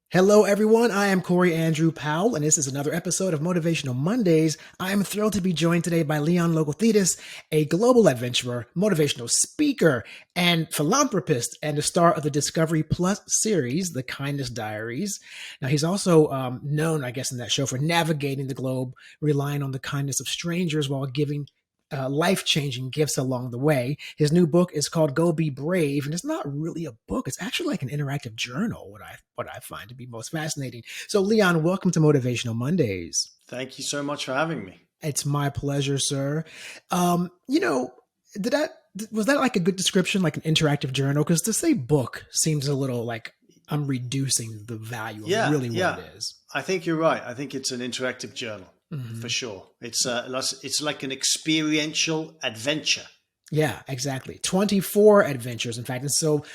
Hello, everyone. I am Corey Andrew Powell, and this is another episode of Motivational Mondays. I am thrilled to be joined today by Leon Logothetis, a global adventurer, motivational speaker, and philanthropist, and the star of the Discovery Plus series, The Kindness Diaries. Now, he's also known, I guess, in that show for navigating the globe, relying on the kindness of strangers while giving life-changing gifts along the way. His new book is called Go Be Brave, and it's not really a book. It's actually like an interactive journal, what I find to be most fascinating. So, Leon, welcome to Motivational Mondays. Thank you so much for having me. It's my pleasure, sir. Um, you know, did that was that like a good description, like an interactive journal? Because to say book seems a little like I'm reducing the value of Yeah, really what yeah. it is. I think you're right. I think it's an interactive journal for Mhm. sure. It's like an experiential adventure. Yeah, exactly. 24 adventures, in fact. And so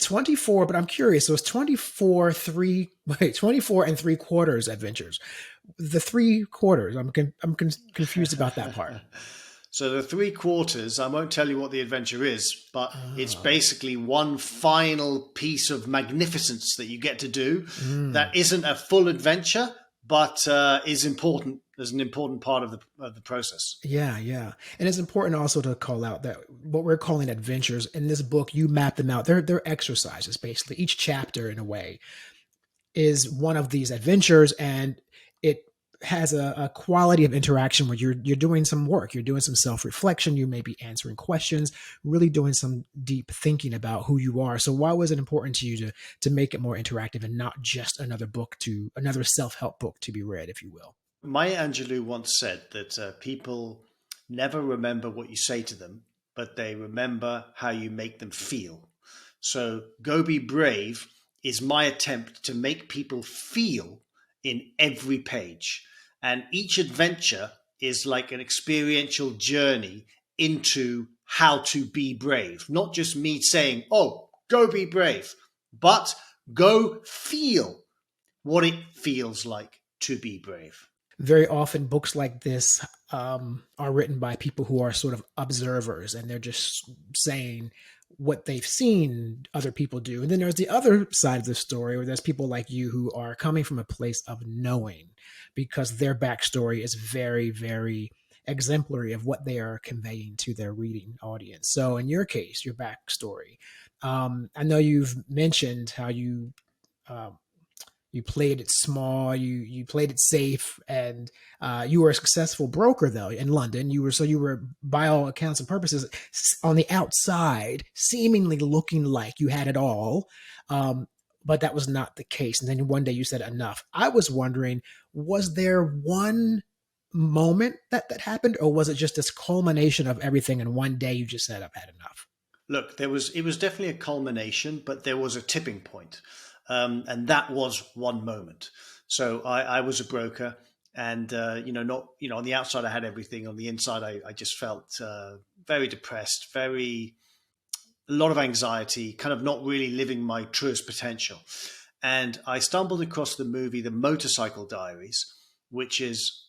24, but I'm curious. So it's 24 and three quarters adventures. The three quarters, confused about that part. So the three quarters, I won't tell you what the adventure is, but it's Oh, basically one final piece of magnificence that you get to do mm. that isn't a full adventure, but is important as an important part of the process. Yeah, yeah. And it's important also to call out that what we're calling adventures in this book, you map them out. They're exercises, basically. Each chapter, in a way, is one of these adventures, and it has a quality of interaction where you're doing some work, you're doing some self-reflection, you may be answering questions, really doing some deep thinking about who you are. So why was it important to you to make it more interactive and not just another self-help book to be read, if you will? Maya Angelou once said that people never remember what you say to them, but they remember how you make them feel. So, Go Be Brave is my attempt to make people feel in every page. And each adventure is like an experiential journey into how to be brave. Not just me saying, oh, go be brave, but go feel what it feels like to be brave. Very often books like this are written by people who are sort of observers, and they're just saying what they've seen other people do. And then there's the other side of the story where there's people like you who are coming from a place of knowing, because their backstory is very, very exemplary of what they are conveying to their reading audience. So in your case, your backstory, I know you've mentioned how um, you played it small, you played it safe, and you were a successful broker though in London. You were by all accounts and purposes on the outside, seemingly looking like you had it all, um, but that was not the case. And then one day you said enough. I was wondering, was there one moment that happened, or was it just this culmination of everything? And one day you just said, "I've had enough." Look, it was definitely a culmination, but there was a tipping point. And that was one moment. So I was a broker, and not on the outside I had everything. On the inside, I just felt very depressed, very a lot of anxiety, kind of not really living my truest potential. And I stumbled across the movie The Motorcycle Diaries, which is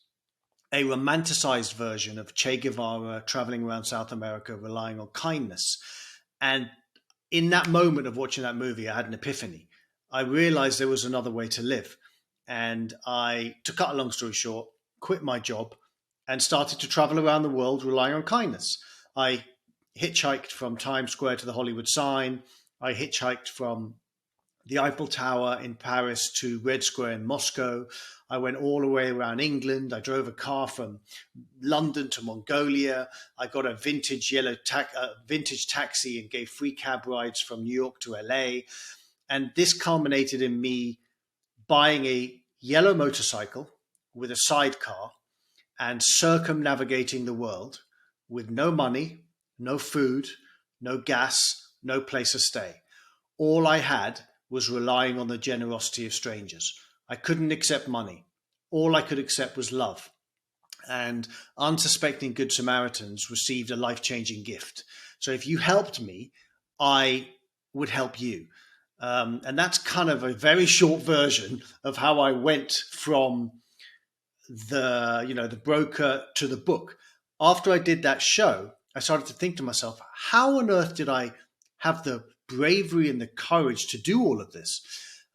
a romanticized version of Che Guevara traveling around South America, relying on kindness. And in that moment of watching that movie, I had an epiphany. I realized there was another way to live. And to cut a long story short, quit my job and started to travel around the world relying on kindness. I hitchhiked from Times Square to the Hollywood sign. I hitchhiked from the Eiffel Tower in Paris to Red Square in Moscow. I went all the way around England. I drove a car from London to Mongolia. I got a vintage taxi and gave free cab rides from New York to LA. And this culminated in me buying a yellow motorcycle with a sidecar and circumnavigating the world with no money, no food, no gas, no place to stay. All I had was relying on the generosity of strangers. I couldn't accept money. All I could accept was love. And unsuspecting Good Samaritans received a life changing gift. So if you helped me, I would help you. And that's kind of a very short version of how I went from the broker to the book. After I did that show, I started to think to myself, how on earth did I have the bravery and the courage to do all of this?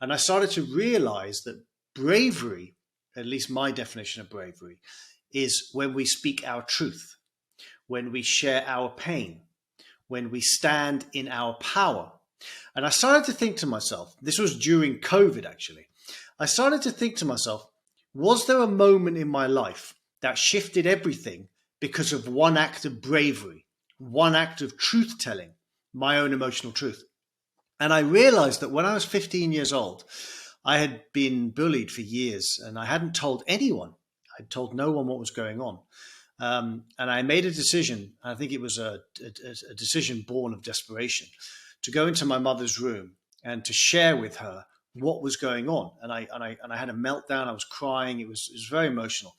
And I started to realize that bravery, at least my definition of bravery, is when we speak our truth, when we share our pain, when we stand in our power. And I started to think to myself, this was during COVID actually, I started to think to myself, was there a moment in my life that shifted everything because of one act of bravery, one act of truth telling, my own emotional truth? And I realized that when I was 15 years old, I had been bullied for years and I hadn't told anyone. I'd told no one what was going on. And I made a decision, I think it was a decision born of desperation, to go into my mother's room and to share with her what was going on. And I had a meltdown. I was crying. It was very emotional.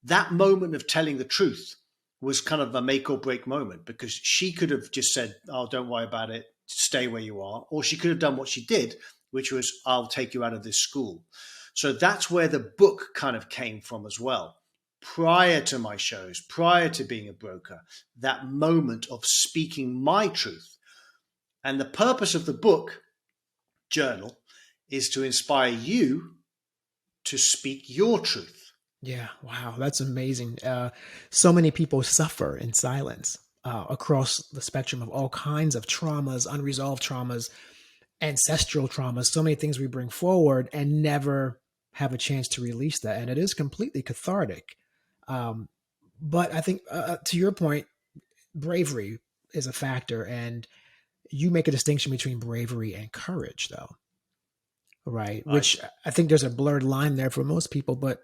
That moment of telling the truth was kind of a make or break moment, because she could have just said, oh, don't worry about it, stay where you are. Or she could have done what she did, which was, I'll take you out of this school. So that's where the book kind of came from as well. Prior to my shows, prior to being a broker, that moment of speaking my truth. And the purpose of the book, journal, is to inspire you to speak your truth. Yeah, wow, that's amazing. So many people suffer in silence across the spectrum of all kinds of traumas, unresolved traumas, ancestral traumas, so many things we bring forward and never have a chance to release that. And it is completely cathartic. Um, but I think, to your point, bravery is a factor. And you make a distinction between bravery and courage, though. Right. I, Which I think there's a blurred line there for most people, but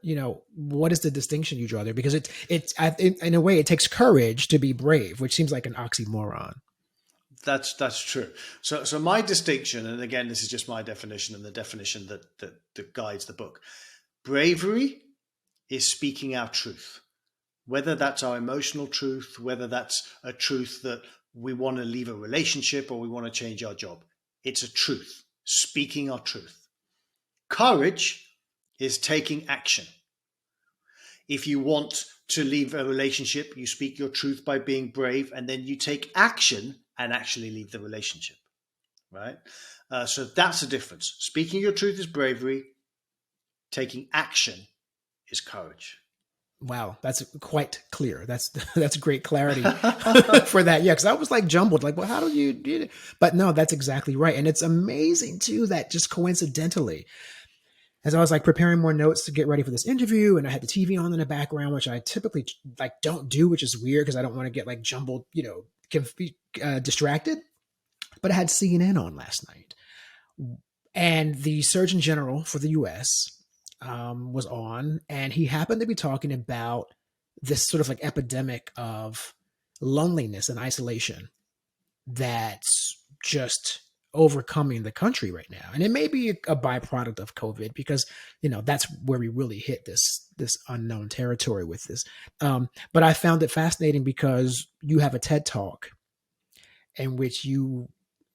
what is the distinction you draw there? Because in a way, it takes courage to be brave, which seems like an oxymoron. that's true. So my distinction, and again, this is just my definition and the definition that guides the book. Bravery is speaking our truth, whether that's our emotional truth, whether that's a truth that we want to leave a relationship or we want to change our job. It's a truth, speaking our truth. Courage is taking action. If you want to leave a relationship, you speak your truth by being brave, and then you take action and actually leave the relationship, right? So that's the difference. Speaking your truth is bravery. Taking action is courage. Wow, that's quite clear. That's great clarity for that. Yeah, because I was like jumbled, like, well, how do you do it? But no, that's exactly right. And it's amazing too that just coincidentally, as I was like preparing more notes to get ready for this interview, and I had the TV on in the background, which I typically like don't do, which is weird because I don't want to get like jumbled, distracted. But I had CNN on last night, and the Surgeon General for the U.S. Was on, and he happened to be talking about this sort of like epidemic of loneliness and isolation that's just overcoming the country right now. And it may be a byproduct of COVID, because that's where we really hit this unknown territory with this. But I found it fascinating because you have a TED talk in which you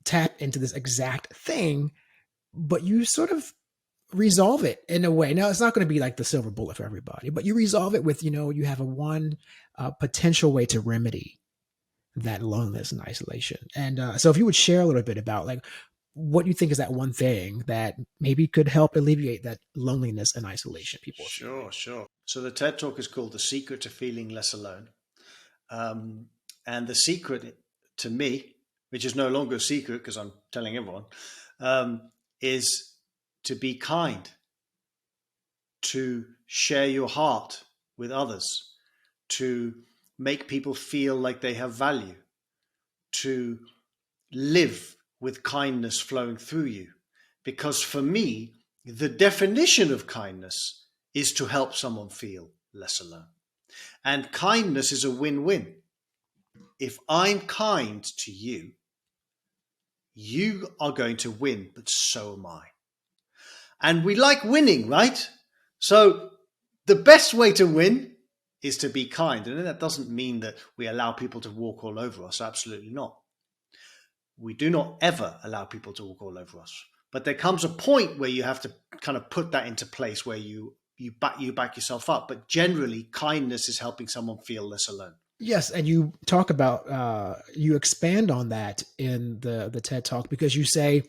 tap into this exact thing, but you sort of resolve it in a way. Now, it's not going to be like the silver bullet for everybody, but you resolve it with, you have a one potential way to remedy that loneliness and isolation. And so if you would share a little bit about like what you think is that one thing that maybe could help alleviate that loneliness and isolation people are feeling. Sure. So the TED Talk is called The Secret to Feeling Less Alone. And the secret to me, which is no longer a secret because I'm telling everyone, is to be kind, to share your heart with others, to make people feel like they have value, to live with kindness flowing through you. Because for me, the definition of kindness is to help someone feel less alone. And kindness is a win-win. If I'm kind to you, you are going to win, but so am I. And we like winning, right? So the best way to win is to be kind. And that doesn't mean that we allow people to walk all over us. Absolutely not. We do not ever allow people to walk all over us. But there comes a point where you have to kind of put that into place where you back yourself up. But generally, kindness is helping someone feel less alone. Yes, and you talk about you expand on that in the TED Talk, because you say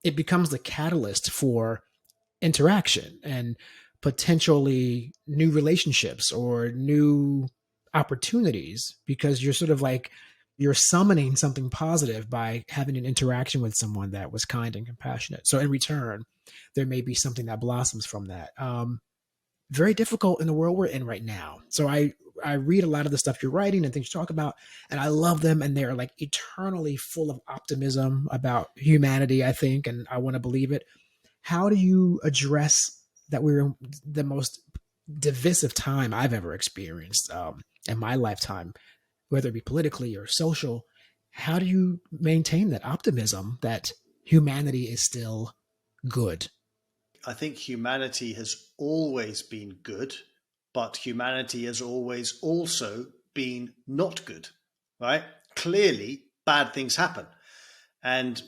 it becomes the catalyst for interaction and potentially new relationships or new opportunities, because you're sort of like you're summoning something positive by having an interaction with someone that was kind and compassionate. So in return, there may be something that blossoms from that. Very difficult in the world we're in right now. So I read a lot of the stuff you're writing and things you talk about, and I love them, and they're like eternally full of optimism about humanity, I think, and I want to believe it. How do you address that we're in the most divisive time I've ever experienced in my lifetime, whether it be politically or social? How do you maintain that optimism that humanity is still good? I think humanity has always been good, but humanity has always also been not good, right? Clearly, bad things happen. And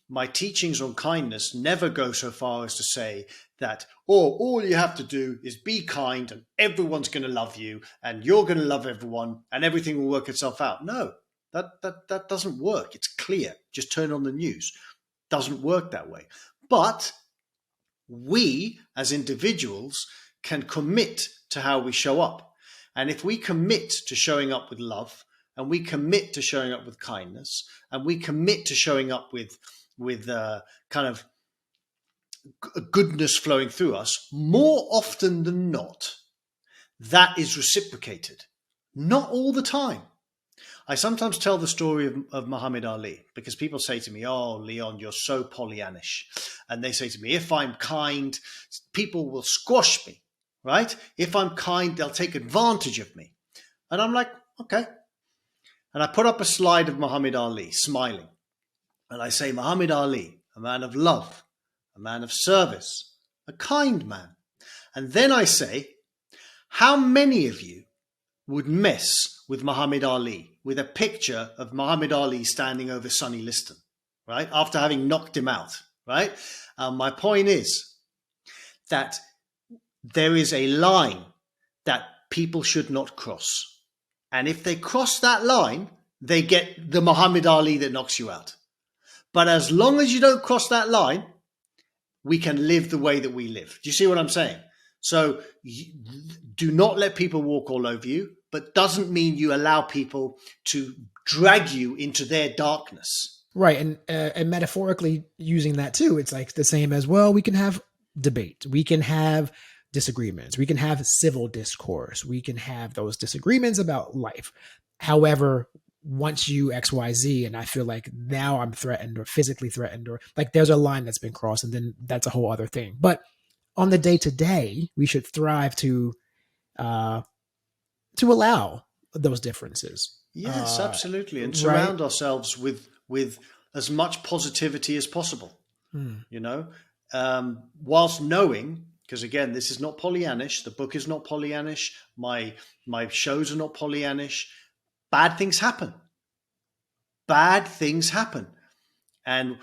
my teachings on kindness never go so far as to say that, oh, all you have to do is be kind and everyone's going to love you and you're going to love everyone and everything will work itself out. No, that doesn't work. It's clear. Just turn on the news. Doesn't work that way. But we as individuals can commit to how we show up. And if we commit to showing up with love, and we commit to showing up with kindness, and we commit to showing up with kind of goodness flowing through us, more often than not, that is reciprocated. Not all the time. I sometimes tell the story of Muhammad Ali because people say to me, oh, Leon, you're so Pollyannish. And they say to me, if I'm kind, people will squash me, right? If I'm kind, they'll take advantage of me. And I'm like, okay. And I put up a slide of Muhammad Ali smiling. And I say, Muhammad Ali, a man of love, a man of service, a kind man. And then I say, how many of you would mess with Muhammad Ali with a picture of Muhammad Ali standing over Sonny Liston, right? After having knocked him out, right? My point is that there is a line that people should not cross. And if they cross that line, they get the Muhammad Ali that knocks you out. But as long as you don't cross that line, we can live the way that we live. Do you see what I'm saying? So do not let people walk all over you, but doesn't mean you allow people to drag you into their darkness. Right. And metaphorically using that too, it's like the same as, well, we can have debate. We can have disagreements. We can have civil discourse. We can have those disagreements about life. However, once you XYZ, and I feel like now I'm threatened or physically threatened, or like there's a line that's been crossed, and then that's a whole other thing. But on the day to day, we should thrive to allow those differences. Yes, absolutely. And Right. surround ourselves with as much positivity as possible, you know, whilst knowing, because again, this is not Pollyannish. The book is not Pollyannish. My shows are not Pollyannish. Bad things happen. Bad things happen. And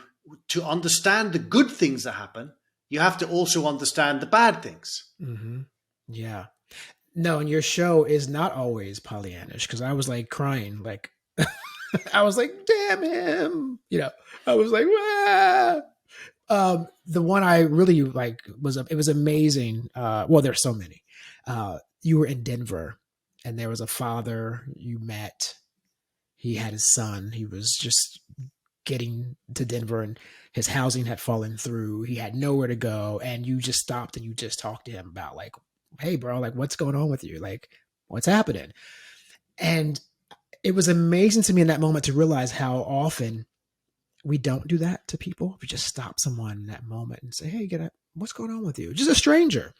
to understand the good things that happen, you have to also understand the bad things. Mm-hmm. Yeah. No, and your show is not always Pollyannish, because I was like crying, like I was like, damn him, I was like, ah. The one I really like it was amazing. Well, there's so many. You were in Denver, and there was a father you met. He had his son. He was just getting to Denver, and his housing had fallen through. He had nowhere to go, and you just stopped and you just talked to him about like, hey, bro, like what's going on with you? Like, what's happening? And it was amazing to me in that moment to realize how often we don't do that to people. We just stop someone in that moment and say, hey, what's going on with you? Just a stranger.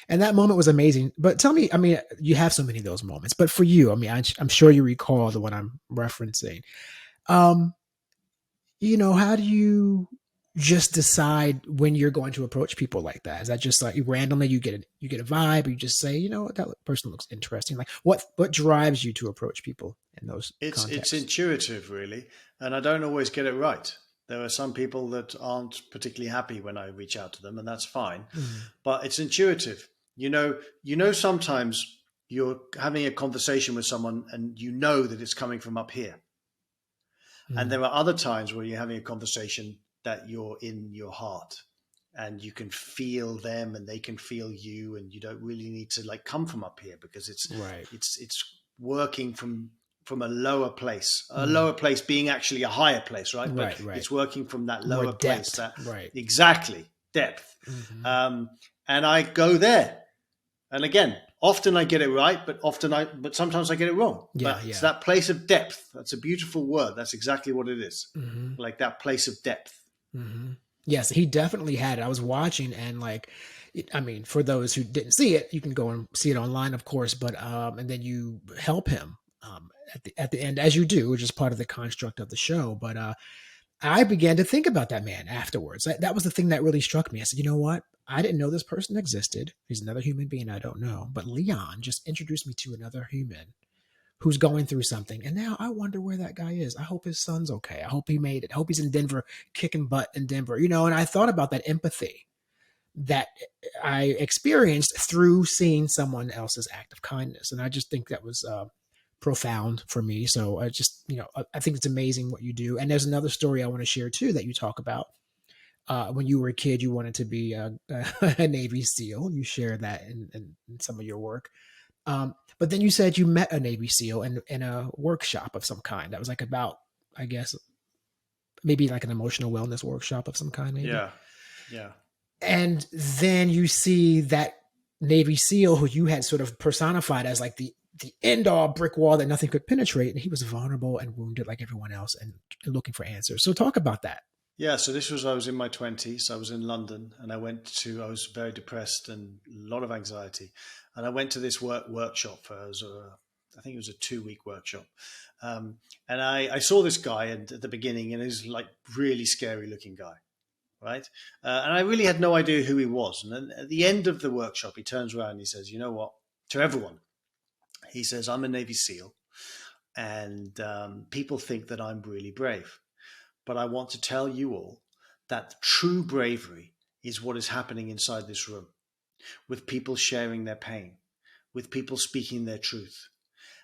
And that moment was amazing. But tell me, I mean, you have so many of those moments, but for you, I mean, I'm sure you recall the one I'm referencing. Um, how do you just decide when you're going to approach people like that? Is that just like randomly you get a vibe, or you just say, that person looks interesting? Like what drives you to approach people in those It's contexts? intuitive, really, and I don't always get it right. There are some people that aren't particularly happy when I reach out to them, and that's fine. Mm. But it's intuitive. Sometimes you're having a conversation with someone and you know that it's coming from up here. And Mm. there are other times where you're having a conversation that you're in your heart, and you can feel them and they can feel you, and you don't really need to like come from up here, because Right. it's working from a Mm. lower place being actually a higher place, right? But Right. Right. it's working from that More lower place, depth. that Right. exactly depth. Hmm. um, and I go there, and again, often I get it right, but sometimes I get it wrong. Yeah. But it's Yeah. that place of depth. That's a beautiful word. That's exactly what it is. Hmm. Like that place of depth. Hmm. Yes, he definitely had it. I was watching, and like, I mean, for those who didn't see it, you can go and see it online, of course. But and then you help him at the end, as you do, which is part of the construct of the show. But I began to think about that man afterwards. That was the thing that really struck me. I said, you know what? I didn't know this person existed. He's another human being I don't know. But Leon just introduced me to another human who's going through something. And now I wonder where that guy is. I hope his son's okay. I hope he made it. I hope he's in Denver, kicking butt in Denver. And I thought about that empathy that I experienced through seeing someone else's act of kindness. And I just think that was profound for me. So I think it's amazing what you do. And there's another story I want to share too that you talk about. When you were a kid, you wanted to be a Navy SEAL. You share that in some of your work. But then you said you met a Navy SEAL in a workshop of some kind. That was like about, I guess, maybe like an emotional wellness workshop of some kind, maybe. Yeah. Yeah. And then you see that Navy SEAL who you had sort of personified as like the end all brick wall that nothing could penetrate, and he was vulnerable and wounded like everyone else, and looking for answers. So talk about that. Yeah, so I was in my 20s. I was in London, and I was very depressed and a lot of anxiety. And I went to this workshop I think it was a 2-week workshop. And I saw this guy at the beginning, and he was like really scary looking guy, right? And I really had no idea who he was. And then at the end of the workshop, he turns around and he says, you know what? To everyone, he says, I'm a Navy SEAL, and people think that I'm really brave. But I want to tell you all that true bravery is what is happening inside this room, with people sharing their pain, with people speaking their truth.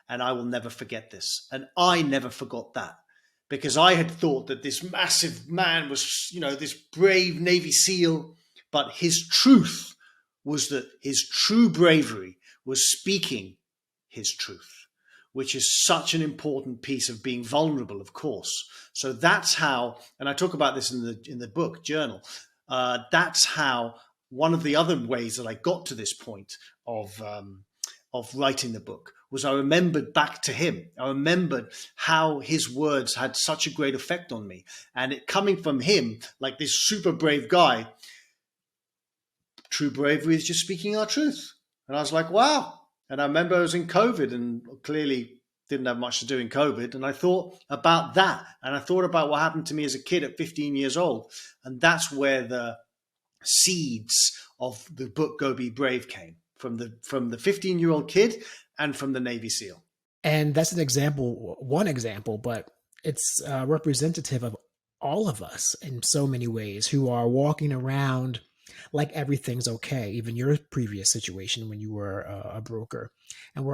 And I will never forget this. And I never forgot that, because I had thought that this massive man was, this brave Navy SEAL, but his truth was that his true bravery was speaking his truth, which is such an important piece of being vulnerable, of course. So that's how, and I talk about this in the book journal. That's how one of the other ways that I got to this point of writing the book was I remembered back to him. I remembered how his words had such a great effect on me, and it coming from him, like this super brave guy. True bravery is just speaking our truth. And I was like, wow. And I remember I was in COVID and clearly didn't have much to do in COVID. And I thought about that. And I thought about what happened to me as a kid at 15 years old. And that's where the seeds of the book Go Be Brave came from the 15-year-old kid and from the Navy SEAL. And that's one example, but it's representative of all of us in so many ways who are walking around like everything's okay. Even your previous situation when you were a broker, and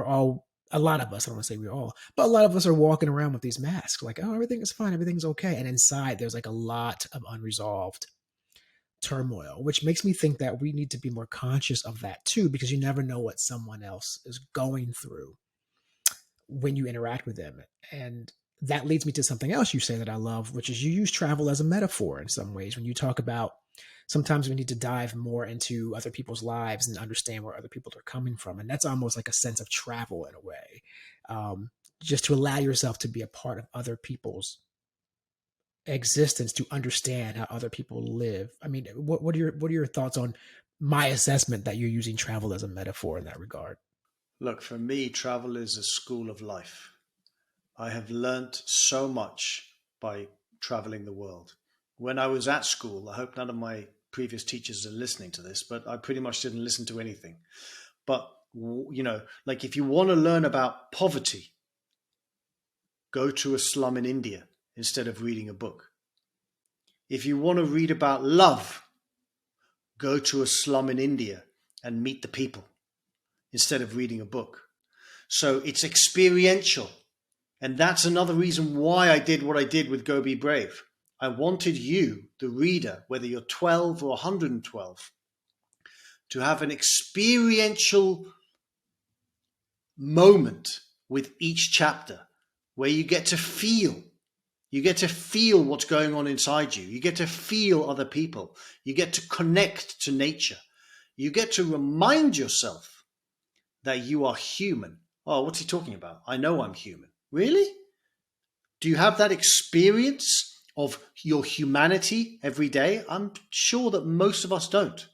a lot of us, I don't want to say we all, but a lot of us are walking around with these masks, like, oh, everything is fine, everything's okay. And inside, there's like a lot of unresolved turmoil, which makes me think that we need to be more conscious of that too, because you never know what someone else is going through when you interact with them. And that leads me to something else you say that I love, which is you use travel as a metaphor in some ways. When you talk about sometimes we need to dive more into other people's lives and understand where other people are coming from. And that's almost like a sense of travel in a way, just to allow yourself to be a part of other people's existence, to understand how other people live. I mean, what are your thoughts on my assessment that you're using travel as a metaphor in that regard? Look, for me, travel is a school of life. I have learnt so much by traveling the world. When I was at school, I hope none of my previous teachers are listening to this, but I pretty much didn't listen to anything. But, like if you want to learn about poverty, go to a slum in India instead of reading a book. If you want to read about love, go to a slum in India and meet the people instead of reading a book. So it's experiential. And that's another reason why I did what I did with Go Be Brave. I wanted you, the reader, whether you're 12 or 112, to have an experiential moment with each chapter where you get to feel. You get to feel what's going on inside you. You get to feel other people. You get to connect to nature. You get to remind yourself that you are human. Oh, what's he talking about? I know I'm human. Really? Do you have that experience of your humanity every day? I'm sure that most of us don't.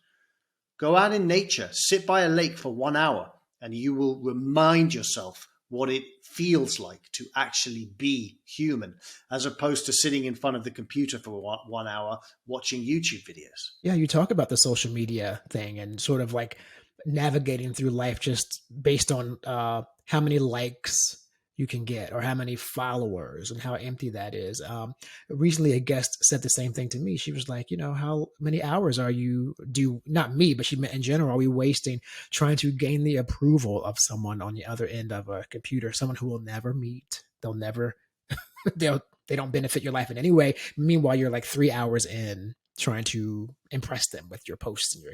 Go out in nature, sit by a lake for 1 hour, and you will remind yourself what it feels like to actually be human, as opposed to sitting in front of the computer for 1 hour watching YouTube videos. Yeah, you talk about the social media thing and sort of like navigating through life just based on how many likes you can get or how many followers and how empty that is. Recently, a guest said the same thing to me. She was like, how many hours are you not me, but she meant in general, are we wasting trying to gain the approval of someone on the other end of a computer, someone who will never meet, they'll never, they don't benefit your life in any way. Meanwhile, you're like 3 hours in trying to impress them with your posts and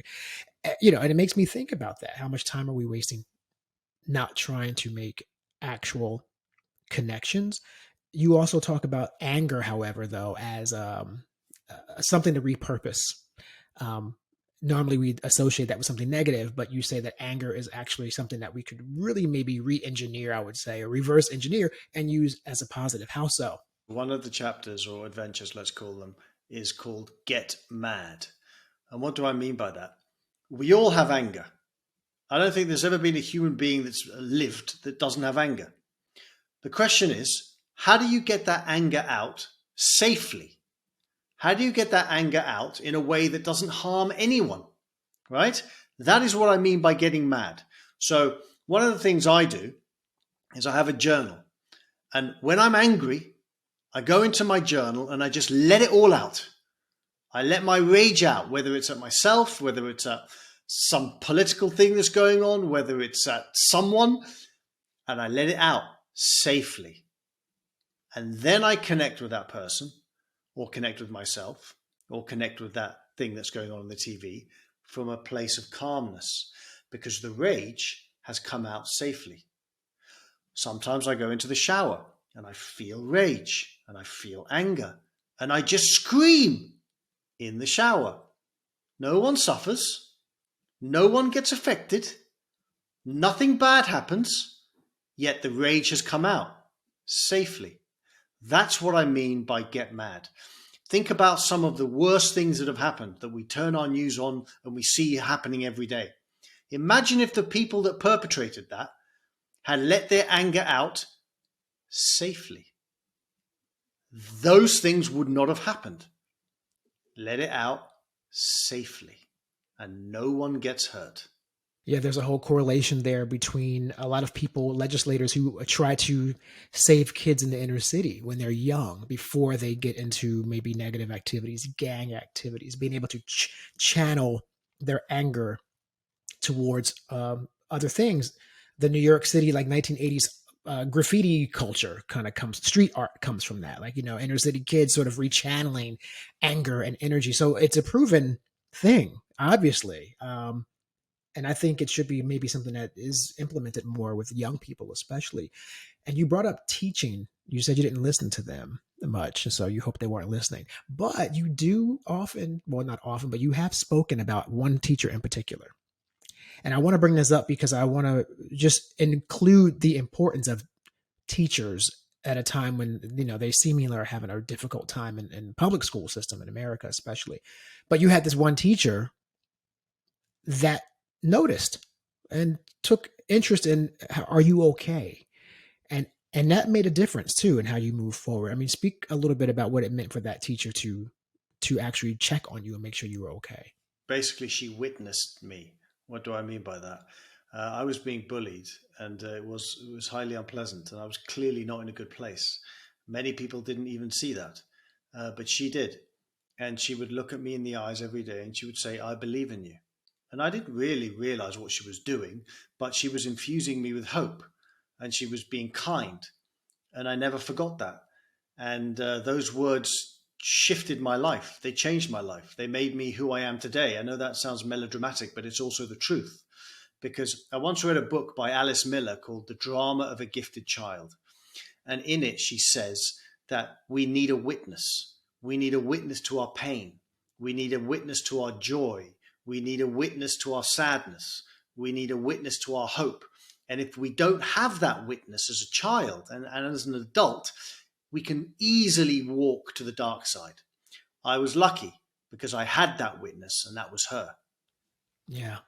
and it makes me think about that. How much time are we wasting not trying to make actual connections? You also talk about anger, however, though, as something to repurpose. Um, Normally, we associate that with something negative, but you say that anger is actually something that we could really maybe re-engineer, I would say, or reverse engineer and use as a positive. How so? One of the chapters or adventures, let's call them, is called Get Mad. And what do I mean by that? We all have anger. I don't think there's ever been a human being that's lived that doesn't have anger. The question is, how do you get that anger out safely? How do you get that anger out in a way that doesn't harm anyone, right? That is what I mean by getting mad. So one of the things I do is I have a journal. And when I'm angry, I go into my journal and I just let it all out. I let my rage out, whether it's at myself, whether it's at some political thing that's going on, whether it's at someone, and I let it out safely. And then I connect with that person, or connect with myself, or connect with that thing that's going on the TV from a place of calmness, because the rage has come out safely. Sometimes I go into the shower and I feel rage and I feel anger and I just scream in the shower. No one suffers. No one gets affected. Nothing bad happens, yet the rage has come out safely. That's what I mean by get mad. Think about some of the worst things that have happened that we turn our news on and we see happening every day. Imagine if the people that perpetrated that had let their anger out safely. Those things would not have happened. Let it out safely, and no one gets hurt. Yeah, there's a whole correlation there between a lot of people, legislators who try to save kids in the inner city when they're young before they get into maybe negative activities, gang activities, being able to channel their anger towards other things. The New York City, like 1980s graffiti culture kind of street art comes from that. Like, inner city kids sort of rechanneling anger and energy. So it's a proven thing, obviously. And I think it should be maybe something that is implemented more with young people, especially. And you brought up teaching. You said you didn't listen to them much, so you hope they weren't listening. But you do often, well, not often, but you have spoken about one teacher in particular. And I want to bring this up because I want to just include the importance of teachers at a time when, they seemingly are having a difficult time in public school system in America, especially. But you had this one teacher that noticed and took interest in, are you okay? And that made a difference too in how you move forward. I mean, speak a little bit about what it meant for that teacher to actually check on you and make sure you were okay. Basically, she witnessed me. What do I mean by that? I was being bullied, and it was highly unpleasant, and I was clearly not in a good place. Many people didn't even see that, but she did. And she would look at me in the eyes every day and she would say, I believe in you. And I didn't really realize what she was doing, but she was infusing me with hope and she was being kind. And I never forgot that. And those words shifted my life. They changed my life. They made me who I am today. I know that sounds melodramatic, but it's also the truth. Because I once read a book by Alice Miller called The Drama of a Gifted Child. And in it, she says that we need a witness. We need a witness to our pain. We need a witness to our joy. We need a witness to our sadness. We need a witness to our hope. And if we don't have that witness as a child and as an adult, we can easily walk to the dark side. I was lucky because I had that witness, and that was her. Yeah,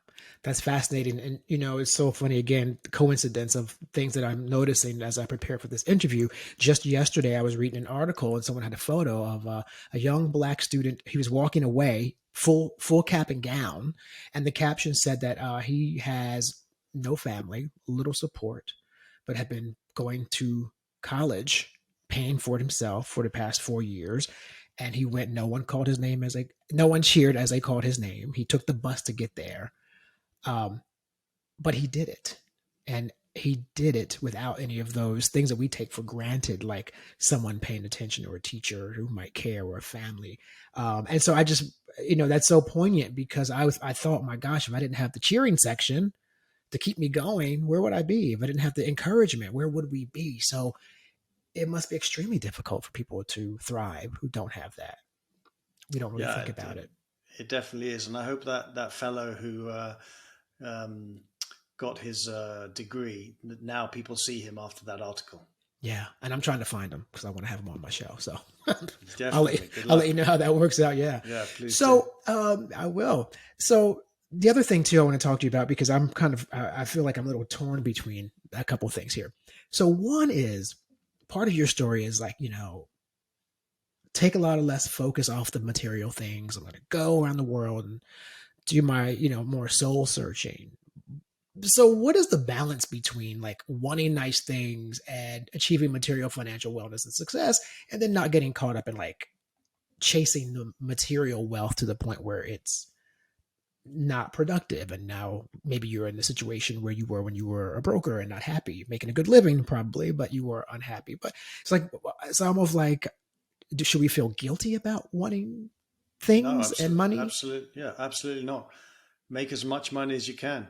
that's fascinating. And, it's so funny, again, the coincidence of things that I'm noticing as I prepare for this interview. Just yesterday, I was reading an article and someone had a photo of a young Black student. He was walking away, full cap and gown. And the caption said that he has no family, little support, but had been going to college, paying for it himself for the past 4 years. And he went, no one cheered as they called his name. He took the bus to get there. Um, but he did it. And he did it without any of those things that we take for granted, like someone paying attention or a teacher who might care or a family. And so I just, that's so poignant because I thought, my gosh, if I didn't have the cheering section to keep me going, where would I be? If I didn't have the encouragement, where would we be? So it must be extremely difficult for people to thrive who don't have that. We don't really Yeah, think about it. it definitely is. And I hope that that fellow who um, got his degree, now people see him after that article. Yeah, and I'm trying to find them because I want to have them on my show. So I'll let Definitely. Good I'll let luck. you know how that works out. Yeah. Yeah, please do. So I will. So the other thing too, I want to talk to you about because I'm kind of I feel like I'm a little torn between a couple of things here. So one is part of your story is like take a lot of less focus off the material things. I'm going to go around the world and do my more soul searching. So what is the balance between like wanting nice things and achieving material financial wellness and success and then not getting caught up in like chasing the material wealth to the point where it's not productive, and now maybe you're in the situation where you were when you were a broker and not happy, making a good living probably, but you were unhappy. But it's almost like, should we feel guilty about wanting No, things and absolutely, money? absolutely, yeah, absolutely not. Make as much money as you can,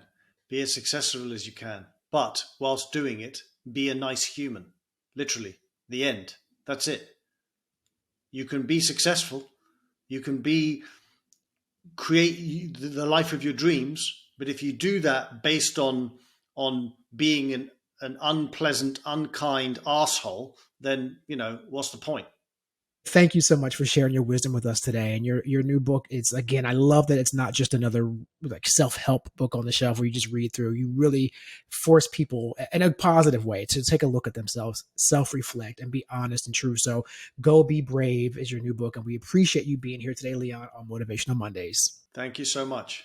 be as successful as you can, but whilst doing it, be a nice human. Literally, the end. That's it. You can be successful. You can be create the life of your dreams, but if you do that based on being an unpleasant, unkind asshole, then what's the point? Thank you so much for sharing your wisdom with us today. And your new book is, again, I love that it's not just another like self-help book on the shelf where you just read through. You really force people in a positive way to take a look at themselves, self-reflect, and be honest and true. So Go Be Brave is your new book. And we appreciate you being here today, Leon, on Motivational Mondays. Thank you so much.